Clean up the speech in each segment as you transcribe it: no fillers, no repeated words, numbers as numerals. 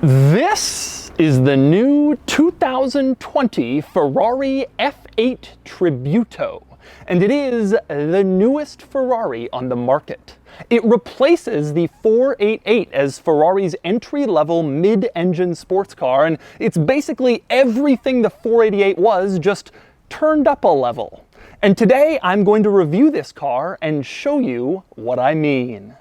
This is the new 2020 Ferrari F8 Tributo, and it is the newest Ferrari on the market. It replaces the 488 as Ferrari's entry-level mid-engine sports car, and it's basically everything the 488 was, just turned up a level. And today I'm going to review this car and show you what I mean.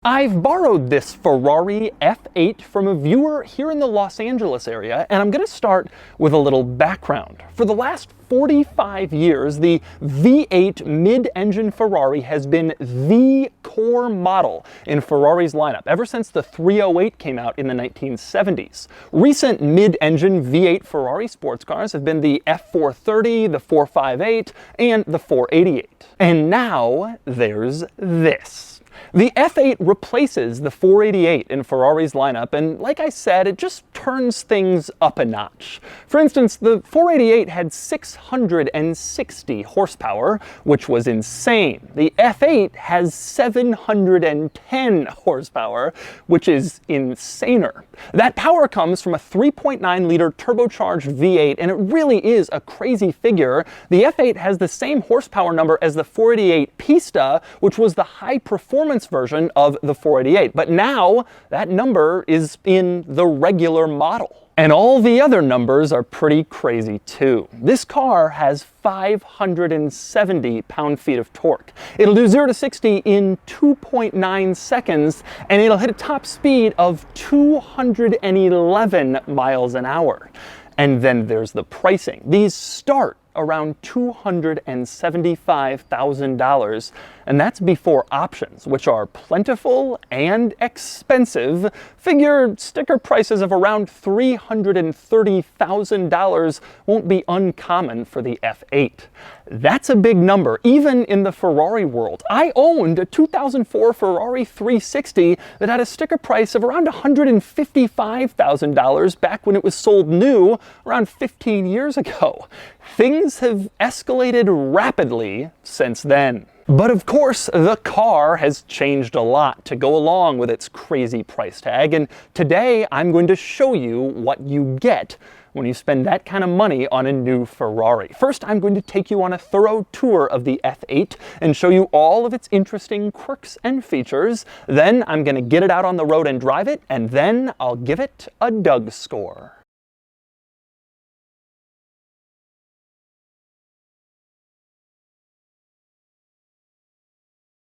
I've borrowed this Ferrari F8 from a viewer here in the Los Angeles area, and I'm going to start with a little background. For the last 45 years, the V8 mid-engine Ferrari has been the core model in Ferrari's lineup, ever since the 308 came out in the 1970s. Recent mid-engine V8 Ferrari sports cars have been the F430, the 458, and the 488. And now there's this. The F8 replaces the 488 in Ferrari's lineup, and like I said, it just turns things up a notch. For instance, the 488 had 660 horsepower, which was insane. The F8 has 710 horsepower, which is insaner. That power comes from a 3.9-liter turbocharged V8, and it really is a crazy figure. The F8 has the same horsepower number as the 488 Pista, which was the high-performance version of the 488, but now that number is in the regular model. And all the other numbers are pretty crazy too. This car has 570 pound-feet of torque. It'll do 0 to 60 in 2.9 seconds, and it'll hit a top speed of 211 miles an hour. And then there's the pricing. These start around $275,000, and that's before options, which are plentiful and expensive. Figure sticker prices of around $330,000 won't be uncommon for the F8. That's a big number, even in the Ferrari world. I owned a 2004 Ferrari 360 that had a sticker price of around $155,000 back when it was sold new around 15 years ago. Things have escalated rapidly since then. But of course, the car has changed a lot to go along with its crazy price tag, and today I'm going to show you what you get when you spend that kind of money on a new Ferrari. First, I'm going to take you on a thorough tour of the F8 and show you all of its interesting quirks and features. Then I'm going to get it out on the road and drive it, and then I'll give it a Doug score.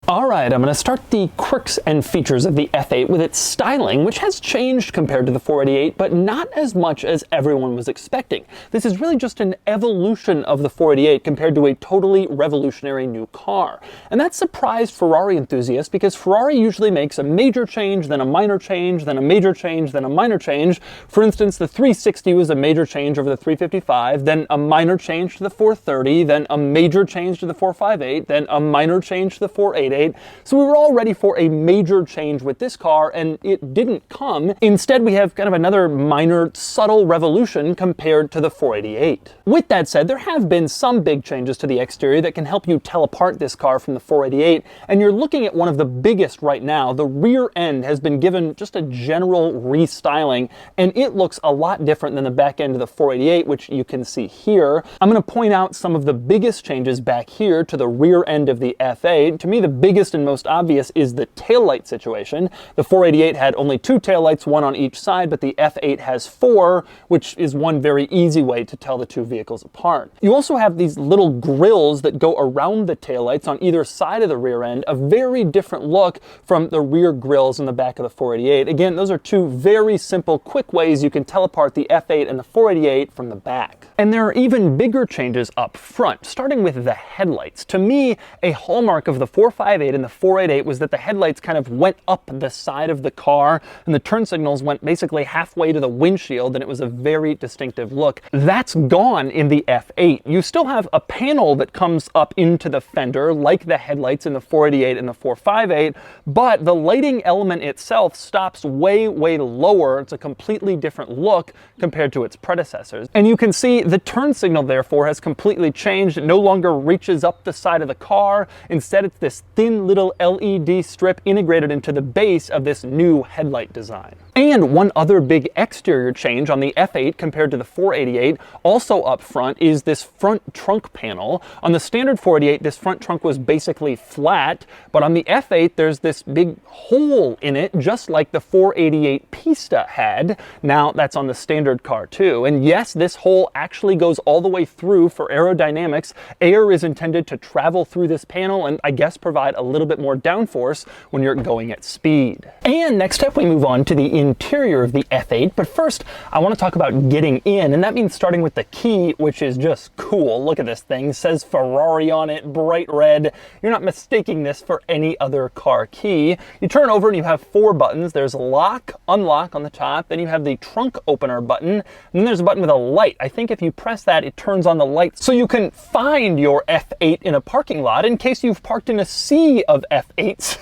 Alright, I'm going to start the quirks and features of the F8 with its styling, which has changed compared to the 488, but not as much as everyone was expecting. This is really just an evolution of the 488 compared to a totally revolutionary new car. And that surprised Ferrari enthusiasts because Ferrari usually makes a major change, then a minor change, then a major change, then a minor change. For instance, the 360 was a major change over the 355, then a minor change to the 430, then a major change to the 458, then a minor change to the 488. So we were all ready for a major change with this car, and it didn't come. Instead, we have kind of another minor, subtle revolution compared to the 488. With that said, there have been some big changes to the exterior that can help you tell apart this car from the 488, and you're looking at one of the biggest right now. The rear end has been given just a general restyling, and it looks a lot different than the back end of the 488, which you can see here. I'm going to point out some of the biggest changes back here to the rear end of the F8. To me, the biggest and most obvious is the taillight situation. The 488 had only 2 taillights, one on each side, but the F8 has 4, which is one very easy way to tell the two vehicles apart. You also have these little grills that go around the taillights on either side of the rear end, a very different look from the rear grills in the back of the 488. Again, those are two very simple, quick ways you can tell apart the F8 and the 488 from the back. And there are even bigger changes up front, starting with the headlights. To me, a hallmark of the 458 and the 488 was that the headlights kind of went up the side of the car, and the turn signals went basically halfway to the windshield, and it was a very distinctive look. That's gone in the F8. You still have a panel that comes up into the fender, like the headlights in the 488 and the 458, but the lighting element itself stops way, way lower. It's a completely different look compared to its predecessors. And you can see the turn signal, therefore, has completely changed. It no longer reaches up the side of the car. Instead, it's this thin thin little LED strip integrated into the base of this new headlight design. And one other big exterior change on the F8 compared to the 488, also up front, is this front trunk panel. On the standard 488, this front trunk was basically flat, but on the F8, there's this big hole in it, just like the 488 Pista had. Now, that's on the standard car too. And yes, this hole actually goes all the way through for aerodynamics. Air is intended to travel through this panel and I guess provide a little bit more downforce when you're going at speed. And next up, we move on to the interior of the F8, but first I want to talk about getting in, and that means starting with the key, which is just cool. Look at this thing, it says Ferrari on it, bright red. You're not mistaking this for any other car key. You turn over and you have 4 buttons. There's lock, unlock on the top, then you have the trunk opener button, and then there's a button with a light. I think if you press that, it turns on the light so you can find your F8 in a parking lot in case you've parked in a sea of F8s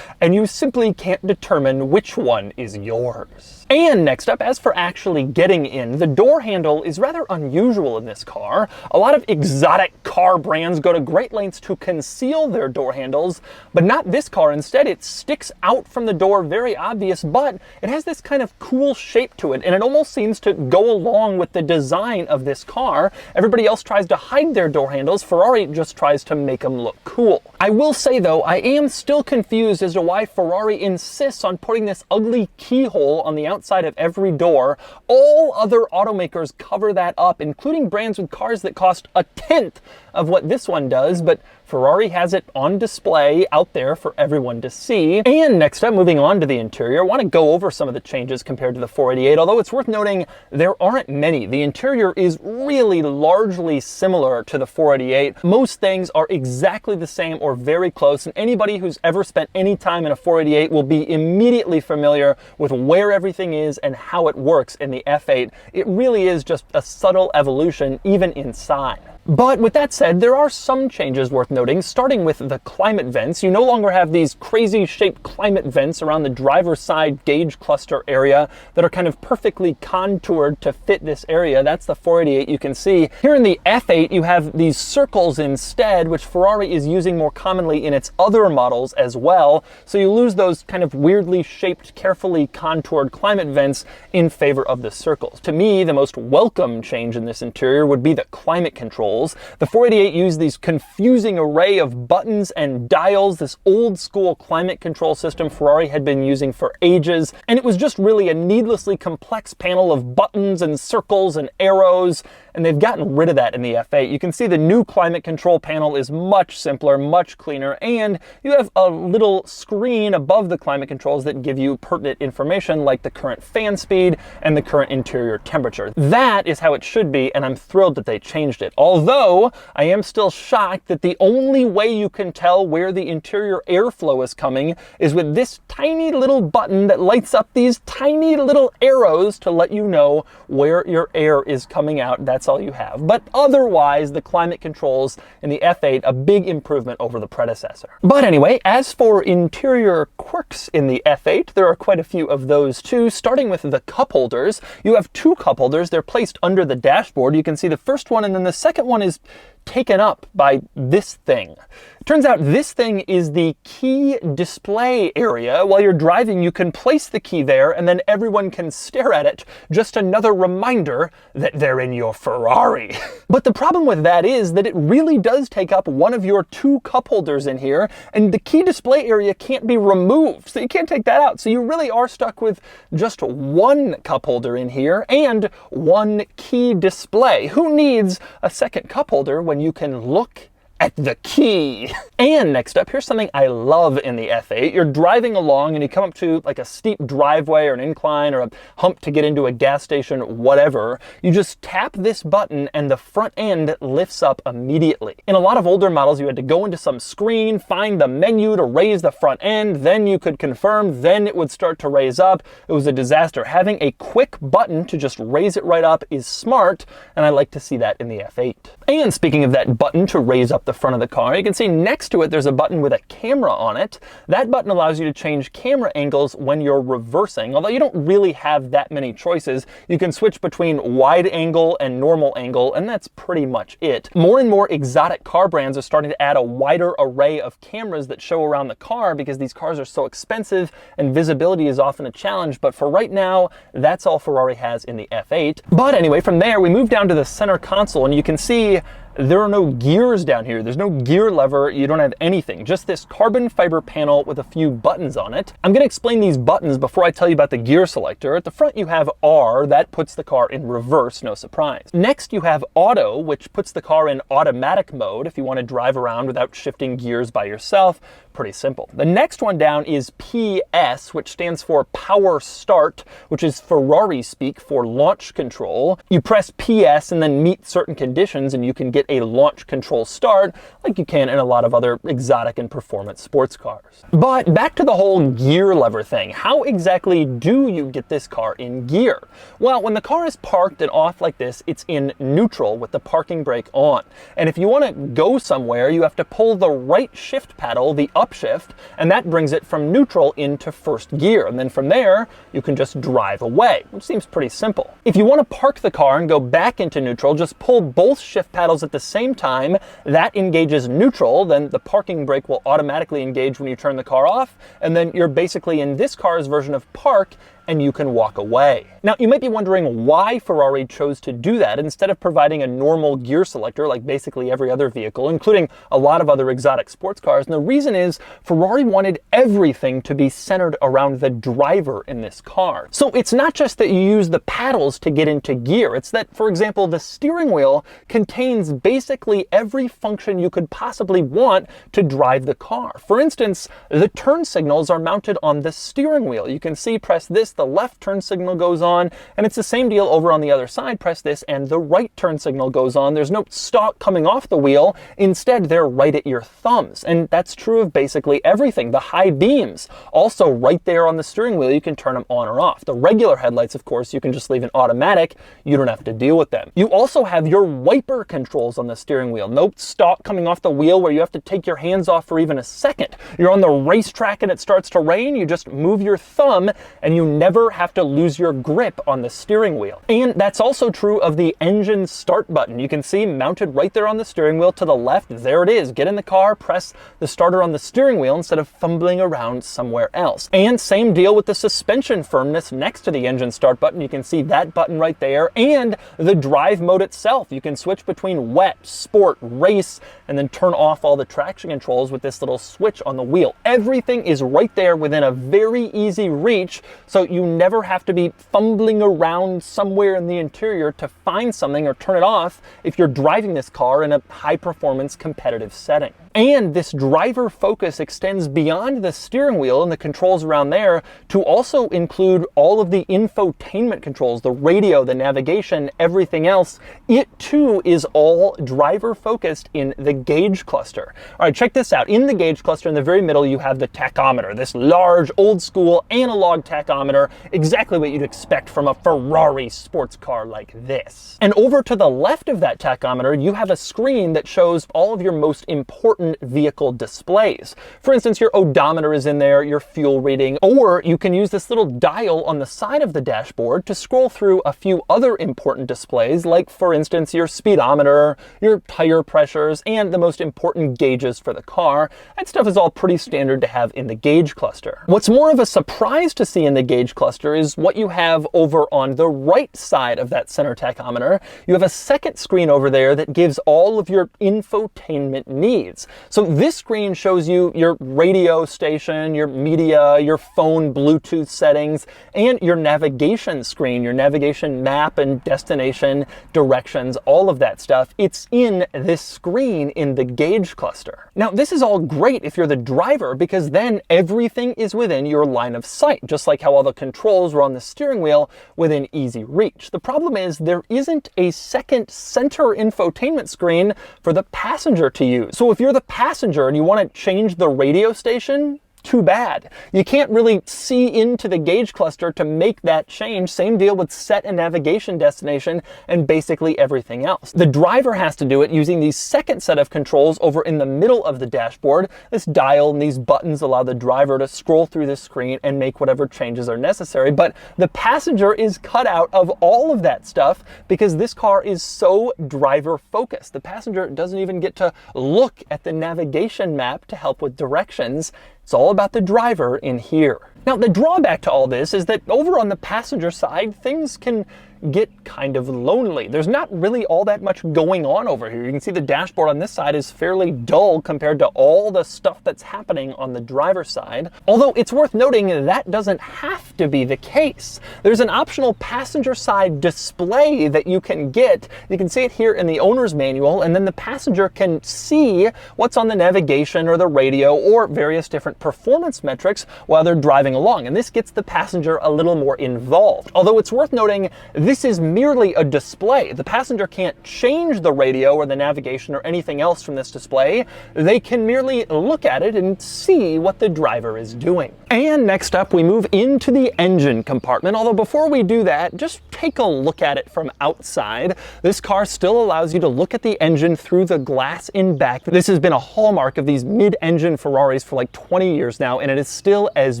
and you simply can't determine which one is yours. And next up, as for actually getting in, the door handle is rather unusual in this car. A lot of exotic car brands go to great lengths to conceal their door handles, but not this car. Instead, it sticks out from the door, very obvious, but it has this kind of cool shape to it, and it almost seems to go along with the design of this car. Everybody else tries to hide their door handles. Ferrari just tries to make them look cool. I will say though, I am still confused as to why Ferrari insists on putting this ugly keyhole on the outside of every door. All other automakers cover that up, including brands with cars that cost 1/10 of what this one does, but Ferrari has it on display out there for everyone to see. And next up, moving on to the interior, I want to go over some of the changes compared to the 488, although it's worth noting there aren't many. The interior is really largely similar to the 488. Most things are exactly the same or very close, and anybody who's ever spent any time in a 488 will be immediately familiar with where everything is and how it works in the F8. It really is just a subtle evolution, even inside. But with that said, there are some changes worth noting, starting with the climate vents. You no longer have these crazy shaped climate vents around the driver's side gauge cluster area that are kind of perfectly contoured to fit this area. That's the 488 you can see. Here in the F8, you have these circles instead, which Ferrari is using more commonly in its other models as well. So you lose those kind of weirdly shaped, carefully contoured climate vents in favor of the circles. To me, the most welcome change in this interior would be the climate control. The 488 used these confusing array of buttons and dials, this old school climate control system Ferrari had been using for ages, and it was just really a needlessly complex panel of buttons and circles and arrows, and they've gotten rid of that in the F8. You can see the new climate control panel is much simpler, much cleaner, and you have a little screen above the climate controls that give you pertinent information like the current fan speed and the current interior temperature. That is how it should be, and I'm thrilled that they changed it. Although I am still shocked that the only way you can tell where the interior airflow is coming is with this tiny little button that lights up these tiny little arrows to let you know where your air is coming out. That's all you have. But otherwise, the climate controls in the F8, a big improvement over the predecessor. But anyway, as for interior quirks in the F8, there are quite a few of those too, starting with the cup holders. You have 2 cup holders. They're placed under the dashboard. You can see the first one, and then the second one is taken up by this thing. Turns out this thing is the key display area. While you're driving, you can place the key there and then everyone can stare at it. Just another reminder that they're in your Ferrari. But the problem with that is that it really does take up one of your 2 cup holders in here, and the key display area can't be removed, so you can't take that out. So you really are stuck with just 1 cup holder in here and 1 key display. Who needs a second cup holder when you can look at the key? And next up, here's something I love in the F8. You're driving along and you come up to like a steep driveway or an incline or a hump to get into a gas station, whatever. You just tap this button and the front end lifts up immediately. In a lot of older models, you had to go into some screen, find the menu to raise the front end, then you could confirm, then it would start to raise up. It was a disaster. Having a quick button to just raise it right up is smart, and I like to see that in the F8. And speaking of that button to raise up the front of the car. You can see next to it there's a button with a camera on it. That button allows you to change camera angles when you're reversing, although you don't really have that many choices. You can switch between wide angle and normal angle, and that's pretty much it. More and more exotic car brands are starting to add a wider array of cameras that show around the car because these cars are so expensive and visibility is often a challenge, but for right now, that's all Ferrari has in the F8. But anyway, from there, we move down to the center console, and you can see there are no gears down here. There's no gear lever. You don't have anything. Just this carbon fiber panel with a few buttons on it. I'm going to explain these buttons before I tell you about the gear selector. At the front, you have R. That puts the car in reverse, no surprise. Next, you have Auto, which puts the car in automatic mode if you want to drive around without shifting gears by yourself. Pretty simple. The next one down is PS, which stands for Power Start, which is Ferrari speak for launch control. You press PS and then meet certain conditions, and you can get a launch control start like you can in a lot of other exotic and performance sports cars. But back to the whole gear lever thing. How exactly do you get this car in gear? Well, when the car is parked and off like this, it's in neutral with the parking brake on. And if you want to go somewhere, you have to pull the right shift paddle, the upshift, and that brings it from neutral into first gear. And then from there, you can just drive away, which seems pretty simple. If you want to park the car and go back into neutral, just pull both shift paddles at the same time. That engages neutral, then the parking brake will automatically engage when you turn the car off, and then you're basically in this car's version of park, and you can walk away. Now, you might be wondering why Ferrari chose to do that instead of providing a normal gear selector like basically every other vehicle, including a lot of other exotic sports cars. And the reason is Ferrari wanted everything to be centered around the driver in this car. So it's not just that you use the paddles to get into gear. It's that, for example, the steering wheel contains basically every function you could possibly want to drive the car. For instance, the turn signals are mounted on the steering wheel. You can see, press this, the left turn signal goes on, and it's the same deal over on the other side. Press this and the right turn signal goes on. There's no stalk coming off the wheel. Instead, they're right at your thumbs. And that's true of basically everything. The high beams, also right there on the steering wheel, you can turn them on or off. The regular headlights, of course, you can just leave in automatic. You don't have to deal with them. You also have your wiper controls on the steering wheel. No stalk coming off the wheel where you have to take your hands off for even a second. You're on the racetrack and it starts to rain. You just move your thumb and you never have to lose your grip on the steering wheel. And that's also true of the engine start button. You can see mounted right there on the steering wheel to the left. There it is. Get in the car, press the starter on the steering wheel instead of fumbling around somewhere else. And same deal with the suspension firmness next to the engine start button. You can see that button right there. And the drive mode itself. You can switch between wet, sport, race, and then turn off all the traction controls with this little switch on the wheel. Everything is right there within a very easy reach, so you never have to be fumbling around somewhere in the interior to find something or turn it off if you're driving this car in a high-performance competitive setting. And this driver focus extends beyond the steering wheel and the controls around there to also include all of the infotainment controls, the radio, the navigation, everything else. It too is all driver focused in the gauge cluster. All right, check this out. In the gauge cluster in the very middle, you have the tachometer, this large old school analog tachometer, exactly what you'd expect from a Ferrari sports car like this. And over to the left of that tachometer, you have a screen that shows all of your most important vehicle displays. For instance, your odometer is in there, your fuel reading, or you can use this little dial on the side of the dashboard to scroll through a few other important displays, like for instance, your speedometer, your tire pressures, and the most important gauges for the car. That stuff is all pretty standard to have in the gauge cluster. What's more of a surprise to see in the gauge cluster is what you have over on the right side of that center tachometer. You have a second screen over there that gives all of your infotainment needs. So this screen shows you your radio station, your media, your phone Bluetooth settings, and your navigation screen, your navigation map and destination, directions, all of that stuff. It's in this screen in the gauge cluster. Now, this is all great if you're the driver, because then everything is within your line of sight, just like how all the controls were on the steering wheel within easy reach. The problem is there isn't a second center infotainment screen for the passenger to use. So if you're the passenger and you want to change the radio station, too bad. You can't really see into the gauge cluster to make that change. Same deal with set and navigation destination and basically everything else. The driver has to do it using the second set of controls over in the middle of the dashboard. This dial and these buttons allow the driver to scroll through the screen and make whatever changes are necessary. But the passenger is cut out of all of that stuff because this car is so driver focused. The passenger doesn't even get to look at the navigation map to help with directions. It's all about the driver in here. Now, the drawback to all this is that over on the passenger side, things can get kind of lonely. There's not really all that much going on over here. You can see the dashboard on this side is fairly dull compared to all the stuff that's happening on the driver's side. Although it's worth noting that doesn't have to be the case. There's an optional passenger side display that you can get. You can see it here in the owner's manual, and then the passenger can see what's on the navigation or the radio or various different performance metrics while they're driving along. And this gets the passenger a little more involved. Although it's worth noting, this is merely a display. The passenger can't change the radio or the navigation or anything else from this display. They can merely look at it and see what the driver is doing. And next up, we move into the engine compartment. Although before we do that, just take a look at it from outside. This car still allows you to look at the engine through the glass in back. This has been a hallmark of these mid-engine Ferraris for like 20 years now, and it is still as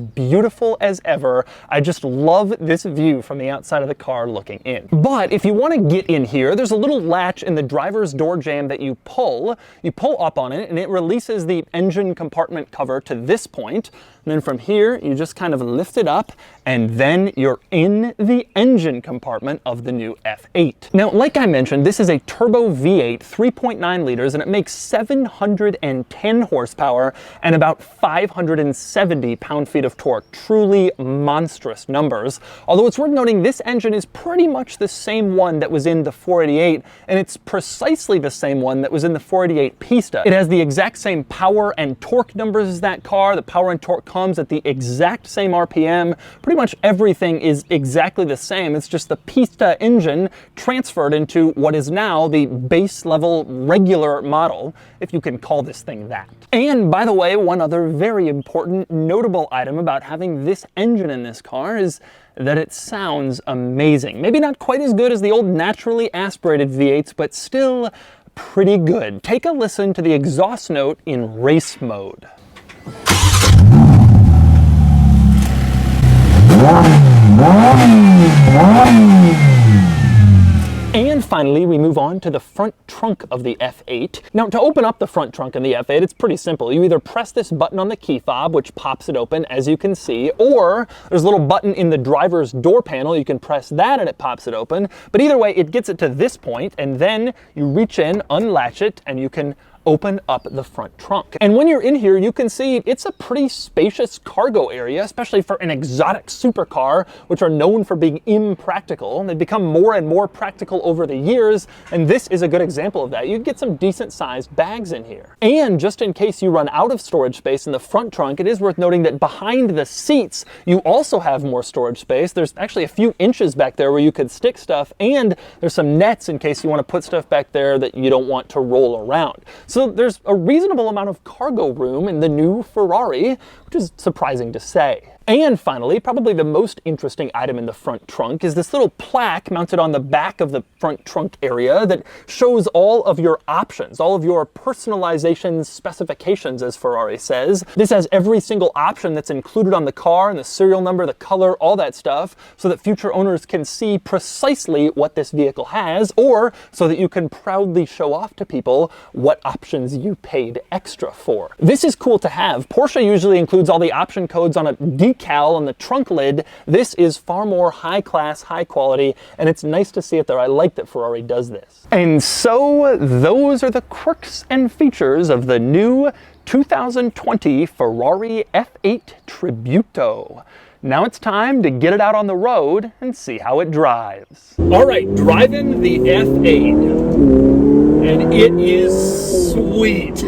beautiful as ever. I just love this view from the outside of the car looking in. But if you want to get in here, there's a little latch in the driver's door jamb that you pull up on it, and it releases the engine compartment cover to this point. And then from here, you just kind of lift it up, and then you're in the engine compartment of the new F8. Now, like I mentioned, this is a turbo V8, 3.9 liters, and it makes 710 horsepower and about 570 pound-feet of torque. Truly monstrous numbers. Although it's worth noting, this engine is pretty much the same one that was in the 488, and it's precisely the same one that was in the 488 Pista. It has the exact same power and torque numbers as that car. The power and torque comes at the exact same RPM. Pretty much everything is exactly the same. It's just the Pista engine transferred into what is now the base level regular model, if you can call this thing that. And by the way, one other very important notable item about having this engine in this car is that it sounds amazing. Maybe not quite as good as the old naturally aspirated V8s, but still pretty good. Take a listen to the exhaust note in race mode. And finally, we move on to the front trunk of the F8. Now, to open up the front trunk in the F8, it's pretty simple. You either press this button on the key fob, which pops it open, as you can see, or there's a little button in the driver's door panel. You can press that and it pops it open. But either way, it gets it to this point, and then you reach in, unlatch it, and you can open up the front trunk. And when you're in here, you can see it's a pretty spacious cargo area, especially for an exotic supercar, which are known for being impractical. They've become more and more practical over the years, and this is a good example of that. You can get some decent sized bags in here. And just in case you run out of storage space in the front trunk, it is worth noting that behind the seats, you also have more storage space. There's actually a few inches back there where you could stick stuff, and there's some nets in case you want to put stuff back there that you don't want to roll around. So there's a reasonable amount of cargo room in the new Ferrari, which is surprising to say. And finally, probably the most interesting item in the front trunk is this little plaque mounted on the back of the front trunk area that shows all of your options, all of your personalization specifications, as Ferrari says. This has every single option that's included on the car, and the serial number, the color, all that stuff, so that future owners can see precisely what this vehicle has, or so that you can proudly show off to people what options you paid extra for. This is cool to have. Porsche usually includes all the option codes on a decal on the trunk lid. This is far more high class, high quality, and it's nice to see it there. I like that Ferrari does this. And so those are the quirks and features of the new 2020 Ferrari F8 Tributo. Now it's time to get it out on the road and see how it drives. All right, driving the F8, and it is sweet.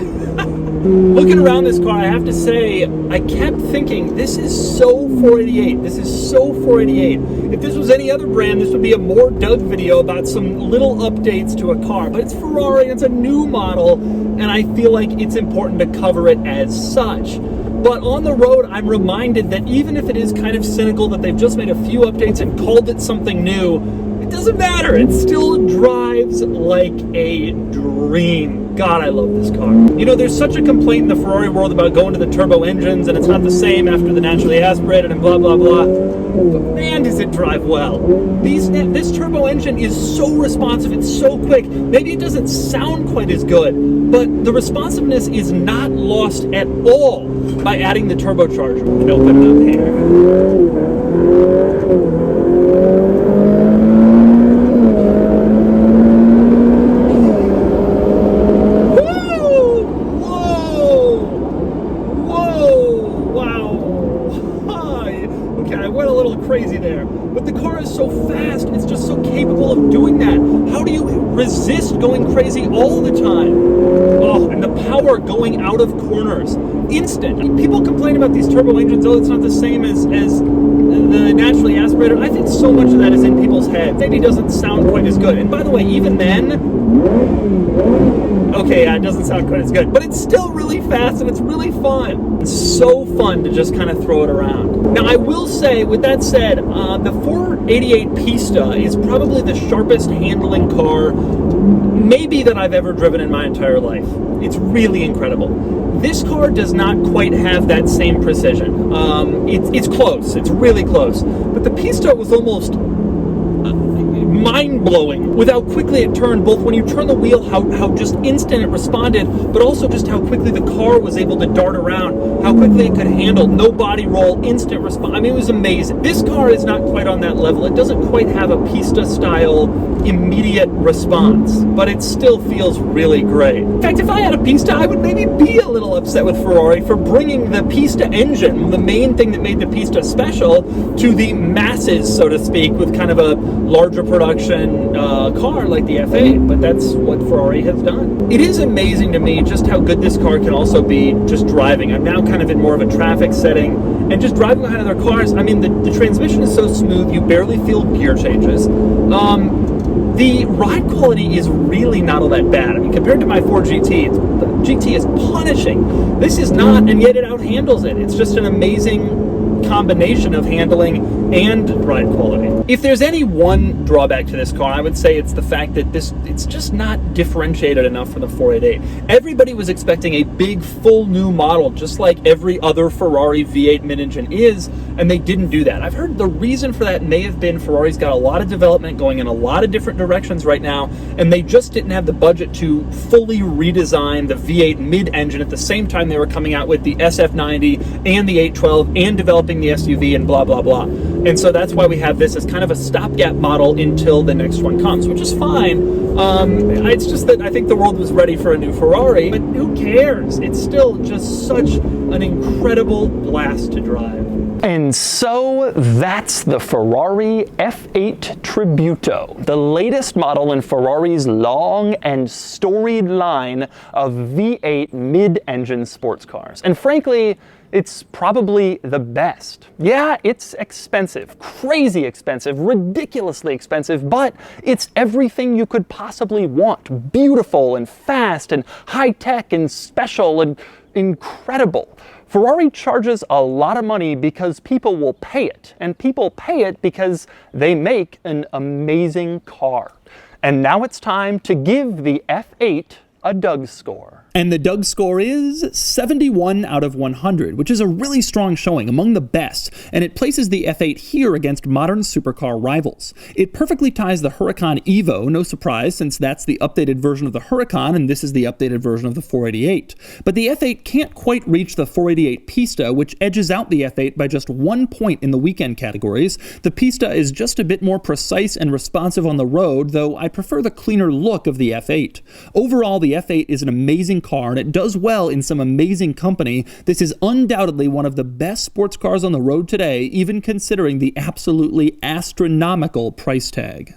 Looking around this car, I have to say, I kept thinking, this is so 488. This is so 488. If this was any other brand, this would be a more Doug video about some little updates to a car. But it's Ferrari, it's a new model, and I feel like it's important to cover it as such. But on the road, I'm reminded that even if it is kind of cynical that they've just made a few updates and called it something new, it doesn't matter. It still drives like a dream. God, I love this car. You know, there's such a complaint in the Ferrari world about going to the turbo engines and it's not the same after the naturally aspirated and blah, blah, blah. But man, does it drive well. This turbo engine is so responsive, it's so quick. Maybe it doesn't sound quite as good, but the responsiveness is not lost at all by adding the turbocharger. And open it up here. Crazy there, but the car is so fast, it's just so capable of doing that. How do you resist going crazy all the time? Oh, and the power going out of corners, instant. People complain about these turbo engines, oh, it's not the same as the naturally aspirated. I think so much of that is in people's heads. Maybe it doesn't sound quite as good. And by the way, even then, okay, yeah, it doesn't sound quite as good, but it's still really fast and it's really fun. It's so fun to just kind of throw it around. Now, I will say, with that said, the 488 Pista is probably the sharpest handling car maybe that I've ever driven in my entire life. It's really incredible. This car does not quite have that same precision. It's close, it's really close. But the Pista was almost mind-blowing with how quickly it turned, both when you turn the wheel, how just instant it responded, but also just how quickly the car was able to dart around, how quickly it could handle, no body roll, instant response. I mean, it was amazing. This car is not quite on that level. It doesn't quite have a Pista-style immediate response, but it still feels really great. In fact, if I had a Pista, I would maybe be a little upset with Ferrari for bringing the Pista engine, the main thing that made the Pista special, to the masses, so to speak, with kind of a larger production car like the F8, but that's what Ferrari has done. It is amazing to me just how good this car can also be just driving. I'm now kind of in more of a traffic setting, and just driving behind other cars, I mean, the transmission is so smooth, you barely feel gear changes. The ride quality is really not all that bad. I mean, compared to my Ford GT, the GT is punishing. This is not, and yet it outhandles it. It's just an amazing combination of handling and ride quality. If there's any one drawback to this car, I would say it's the fact that it's just not differentiated enough from the 488. Everybody was expecting a big, full new model, just like every other Ferrari V8 mid-engine is, and they didn't do that. I've heard the reason for that may have been Ferrari's got a lot of development going in a lot of different directions right now, and they just didn't have the budget to fully redesign the V8 mid-engine at the same time they were coming out with the SF90 and the 812 and developing the SUV and blah, blah, blah. And so that's why we have this as kind of a stopgap model until the next one comes, which is fine. It's just that I think the world was ready for a new Ferrari, but who cares? It's still just such an incredible blast to drive. And so that's the Ferrari F8 Tributo, the latest model in Ferrari's long and storied line of V8 mid-engine sports cars. And frankly, it's probably the best. Yeah, it's expensive, crazy expensive, ridiculously expensive, but it's everything you could possibly want. Beautiful and fast and high-tech and special and incredible. Ferrari charges a lot of money because people will pay it, and people pay it because they make an amazing car. And now it's time to give the F8 a Doug score. And the Doug score is 71 out of 100, which is a really strong showing, among the best, and it places the F8 here against modern supercar rivals. It perfectly ties the Huracan Evo, no surprise since that's the updated version of the Huracan and this is the updated version of the 488. But the F8 can't quite reach the 488 Pista, which edges out the F8 by just 1 point in the weekend categories. The Pista is just a bit more precise and responsive on the road, though I prefer the cleaner look of the F8. Overall, the F8 is an amazing car, and it does well in some amazing company. This is undoubtedly one of the best sports cars on the road today, even considering the absolutely astronomical price tag.